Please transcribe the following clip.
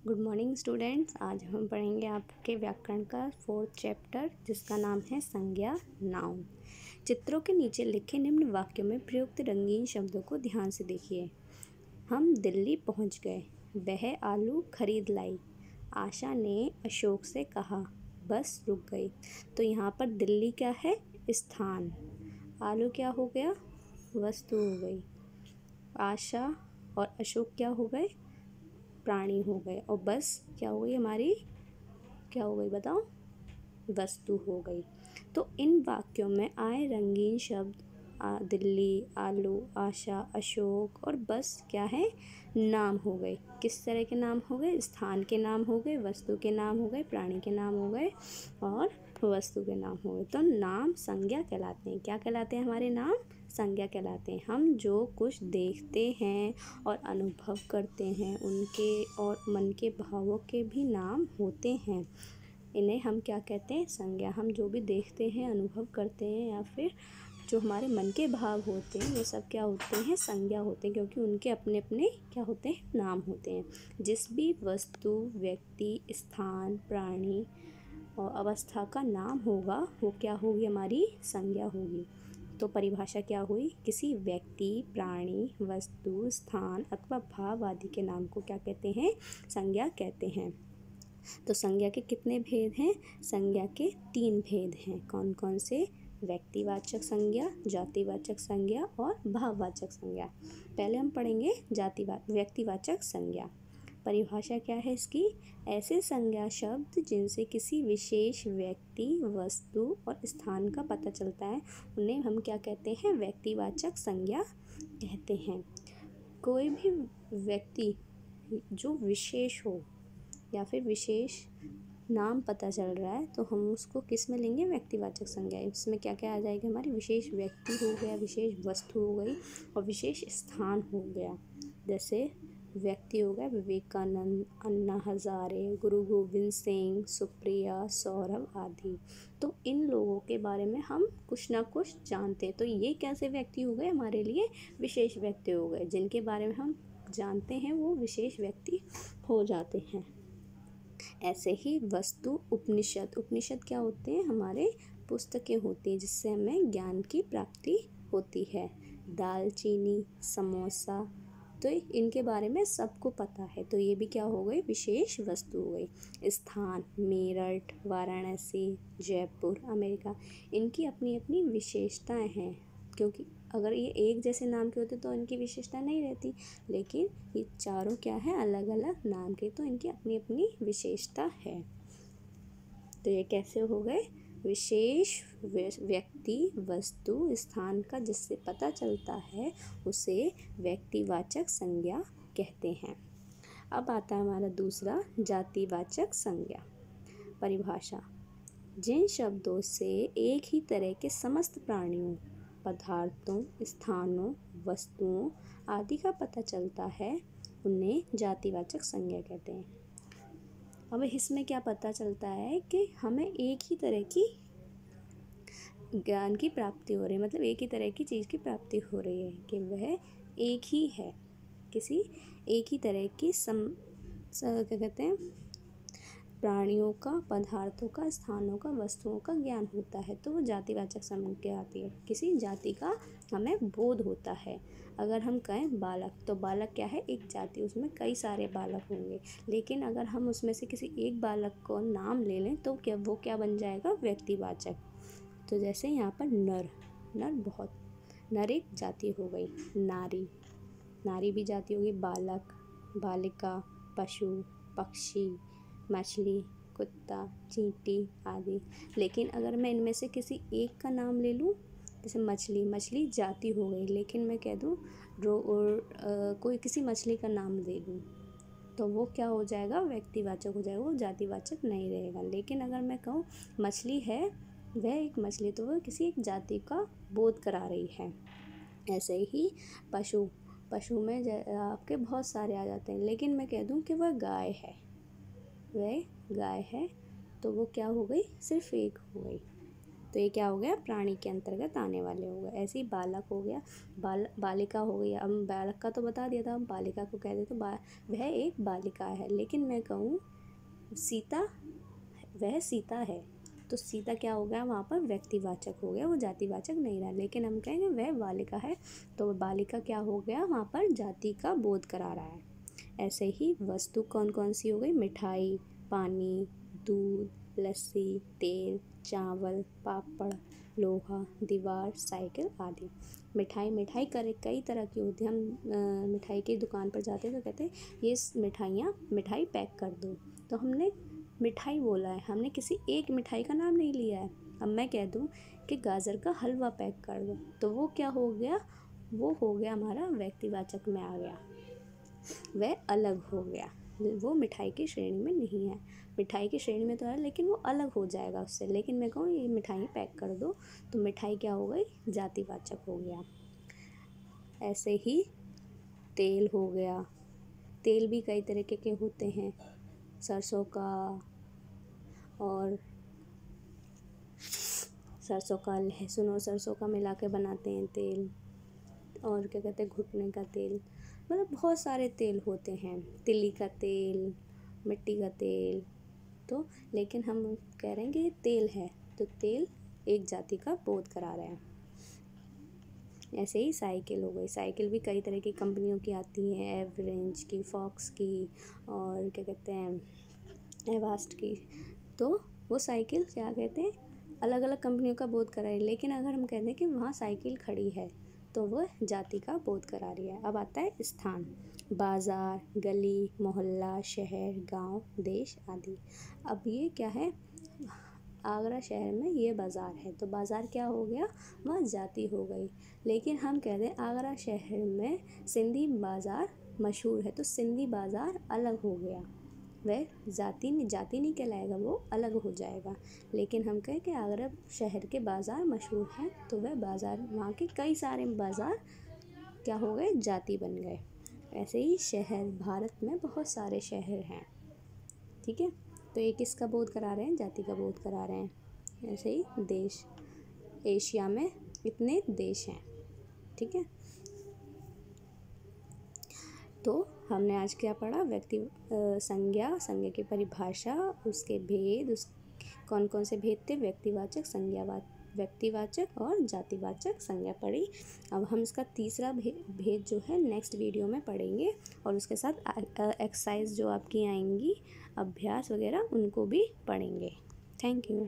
Good morning students. आज हम पढ़ेंगे आपके व्याकरण का 4th चैप्टर जिसका नाम है संज्ञा नाउन। चित्रों के नीचे लिखे निम्न वाक्यों में प्रयुक्त रंगीन शब्दों को ध्यान से देखिए। हम दिल्ली पहुंच गए, वह आलू खरीद लाई, आशा ने अशोक से कहा, बस रुक गई। तो यहाँ पर दिल्ली क्या है? स्थान। आलू क्या हो गया? वस्तु हो गई। आशा और अशोक क्या हो गए? प्राणी हो गए। और बस क्या हो गई हमारी? क्या हो गई बताओ? वस्तु हो गई। तो इन वाक्यों में आए रंगीन शब्द दिल्ली, आलू, आशा, अशोक और बस क्या है? नाम हो गए। किस तरह के नाम हो गए? स्थान के नाम हो गए, वस्तु के नाम हो गए, प्राणी के नाम हो गए और वस्तु के नाम हो गए। तो नाम संज्ञा कहलाते हैं। क्या कहलाते हैं? हमारे नाम संज्ञा कहलाते हैं। हम जो कुछ देखते हैं और अनुभव करते हैं उनके और मन के भावों के भी नाम होते हैं। इन्हें हम क्या कहते हैं? संज्ञा। हम जो भी देखते हैं, अनुभव करते हैं या फिर जो हमारे मन के भाव होते हैं वो सब क्या होते हैं? संज्ञा होते हैं, क्योंकि उनके अपने अपने क्या होते हैं? नाम होते हैं। जिस भी वस्तु, व्यक्ति, स्थान, प्राणी और अवस्था का नाम होगा वो क्या होगी? हमारी संज्ञा होगी। तो परिभाषा क्या हुई? किसी व्यक्ति, प्राणी, वस्तु, स्थान अथवा भाव आदि के नाम को क्या कहते हैं? संज्ञा कहते हैं। तो संज्ञा के कितने भेद हैं? संज्ञा के 3 भेद हैं। कौन कौन से? व्यक्तिवाचक संज्ञा, जातिवाचक संज्ञा और भाववाचक संज्ञा। पहले हम पढ़ेंगे व्यक्तिवाचक संज्ञा। परिभाषा क्या है इसकी? ऐसे संज्ञा शब्द जिनसे किसी विशेष व्यक्ति, वस्तु और स्थान का पता चलता है उन्हें हम क्या कहते हैं? व्यक्तिवाचक संज्ञा कहते हैं। कोई भी व्यक्ति जो विशेष हो या फिर विशेष नाम पता चल रहा है तो हम उसको किस में लेंगे? व्यक्तिवाचक संज्ञा। इसमें क्या क्या आ जाएगा? हमारी विशेष व्यक्ति हो गया, विशेष वस्तु हो गई और विशेष स्थान हो गया। जैसे व्यक्ति हो गया विवेकानंद, अन्ना हजारे, गुरु गोविंद सिंह, सुप्रिया, सौरभ आदि। तो इन लोगों के बारे में हम कुछ ना कुछ जानते हैं। तो ये कैसे व्यक्ति हो गए? हमारे लिए विशेष व्यक्ति हो गए। जिनके बारे में हम जानते हैं वो विशेष व्यक्ति हो जाते हैं। ऐसे ही वस्तु, उपनिषद क्या होते हैं? हमारे पुस्तकें होती हैं जिससे हमें ज्ञान की प्राप्ति होती है। दालचीनी, समोसा, तो इनके बारे में सबको पता है। तो ये भी क्या हो गई? विशेष वस्तु हो गई। स्थान, मेरठ, वाराणसी, जयपुर, अमेरिका, इनकी अपनी अपनी विशेषताएं हैं। क्योंकि अगर ये एक जैसे नाम के होते तो इनकी विशेषता नहीं रहती, लेकिन ये चारों क्या है? अलग अलग नाम के, तो इनकी अपनी अपनी विशेषता है। तो ये कैसे हो गए? विशेष व्यक्ति, वस्तु, स्थान का जिससे पता चलता है उसे व्यक्तिवाचक संज्ञा कहते हैं। अब आता है हमारा दूसरा, जातिवाचक संज्ञा। परिभाषा: जिन शब्दों से एक ही तरह के समस्त प्राणियों, पदार्थों, स्थानों, वस्तुओं आदि का पता चलता है उन्हें जातिवाचक संज्ञा कहते हैं। अब इसमें क्या पता चलता है कि हमें एक ही तरह की ज्ञान की प्राप्ति हो रही है, मतलब एक ही तरह की चीज़ की प्राप्ति हो रही है कि वह एक ही है। किसी एक ही तरह की क्या कहते हैं? प्राणियों का, पदार्थों का, स्थानों का, वस्तुओं का ज्ञान होता है तो वो जातिवाचक संज्ञा आती है। किसी जाति का हमें बोध होता है। अगर हम कहें बालक, तो बालक क्या है? एक जाति, उसमें कई सारे बालक होंगे। लेकिन अगर हम उसमें से किसी एक बालक को नाम ले लें तो वो क्या बन जाएगा? व्यक्तिवाचक। तो जैसे यहाँ पर नर एक जाति हो गई। नारी भी जाति होगी। बालक, बालिका, पशु, पक्षी, मछली, कुत्ता, चींटी आदि। लेकिन अगर मैं इनमें से किसी एक का नाम ले लूँ, जैसे मछली जाति हो गई, लेकिन मैं कह दूँ कोई किसी मछली का नाम दे दूँ तो वो क्या हो जाएगा? व्यक्तिवाचक हो जाएगा, वो जातिवाचक नहीं रहेगा। लेकिन अगर मैं कहूँ मछली है, वह एक मछली, तो वह किसी एक जाति का बोध करा रही है। ऐसे ही पशु में आपके बहुत सारे आ जाते हैं, लेकिन मैं कह दूँ कि वह गाय है, तो वो क्या हो गई? सिर्फ एक हो गई। तो ये क्या हो गया, प्राणी के अंतर्गत आने वाले हो गए। ऐसे ही बालक हो गया, बालिका हो गई। अब बालक का तो बता दिया था, हम बालिका को कहते तो वह एक बालिका है। लेकिन मैं कहूँ सीता, वह सीता है, तो सीता क्या हो गया, वहाँ पर व्यक्तिवाचक हो गया, वो जातिवाचक नहीं रहा। लेकिन हम कहेंगे वह बालिका है, तो बालिका क्या हो गया, वहाँ पर जाति का बोध करा रहा है। ऐसे ही वस्तु कौन कौन सी हो गई, मिठाई, पानी, दूध, लस्सी, तेल, चावल, पापड़, लोहा, दीवार, साइकिल आदि। मिठाई कई तरह की होती है। हम मिठाई की दुकान पर जाते हैं तो कहते हैं ये मिठाई पैक कर दो, तो हमने मिठाई बोला है, हमने किसी एक मिठाई का नाम नहीं लिया है। अब मैं कह दूं कि गाजर का हलवा पैक कर दो, तो वो क्या हो गया, वो हो गया हमारा व्यक्तिवाचक में आ गया, वह अलग हो गया, वो मिठाई की श्रेणी में नहीं है। मिठाई की श्रेणी में तो है लेकिन वो अलग हो जाएगा उससे। लेकिन मैं कहूँ ये मिठाई पैक कर दो, तो मिठाई क्या हो गई, जातिवाचक हो गया। ऐसे ही तेल हो गया, तेल भी कई तरीके के होते हैं, सरसों का, और सरसों का, लहसुन और सरसों का मिला के बनाते हैं तेल, और क्या कहते हैं घुटने का तेल, मतलब बहुत सारे तेल होते हैं, तिली का तेल, मिट्टी का तेल। तो लेकिन हम कह रहे हैं कि ये तेल है, तो तेल एक जाति का बोध करा रहे हैं। ऐसे ही साइकिल हो गई, साइकिल भी कई तरह की कंपनियों की आती हैं, एवरेंज की, फॉक्स की, और क्या कहते हैं एवास्ट की। तो वो साइकिल क्या कहते हैं, अलग अलग कंपनियों का बोध करा रही है। लेकिन अगर हम कहते हैं कि वहाँ साइकिल खड़ी है, तो वह जाति का बोध करा रही है। अब आता है स्थान, बाज़ार, गली, मोहल्ला, शहर, गांव, देश आदि। अब ये क्या है, आगरा शहर में ये बाज़ार है, तो बाज़ार क्या हो गया, वह जाति हो गई। लेकिन हम कहते हैं आगरा शहर में सिंधी बाज़ार मशहूर है, तो सिंधी बाज़ार अलग हो गया, वह जाति नहीं कहलाएगा, वो अलग हो जाएगा। लेकिन हम कहें कि आगरा शहर के बाज़ार मशहूर हैं, तो वह बाज़ार, वहाँ के कई सारे बाज़ार क्या हो गए, जाति बन गए। ऐसे ही शहर, भारत में बहुत सारे शहर हैं, ठीक है, तो ये किसका बोध करा रहे हैं, जाति का बोध करा रहे हैं। ऐसे ही देश, एशिया में इतने देश हैं, ठीक है। तो हमने आज क्या पढ़ा, संज्ञा की परिभाषा, उसके भेद, कौन कौन से भेद थे, व्यक्तिवाचक, व्यक्तिवाचक और जातिवाचक संज्ञा पढ़ी। अब हम इसका तीसरा भेद जो है नेक्स्ट वीडियो में पढ़ेंगे, और उसके साथ एक्सरसाइज जो आपकी आएंगी, अभ्यास वगैरह, उनको भी पढ़ेंगे। Thank you.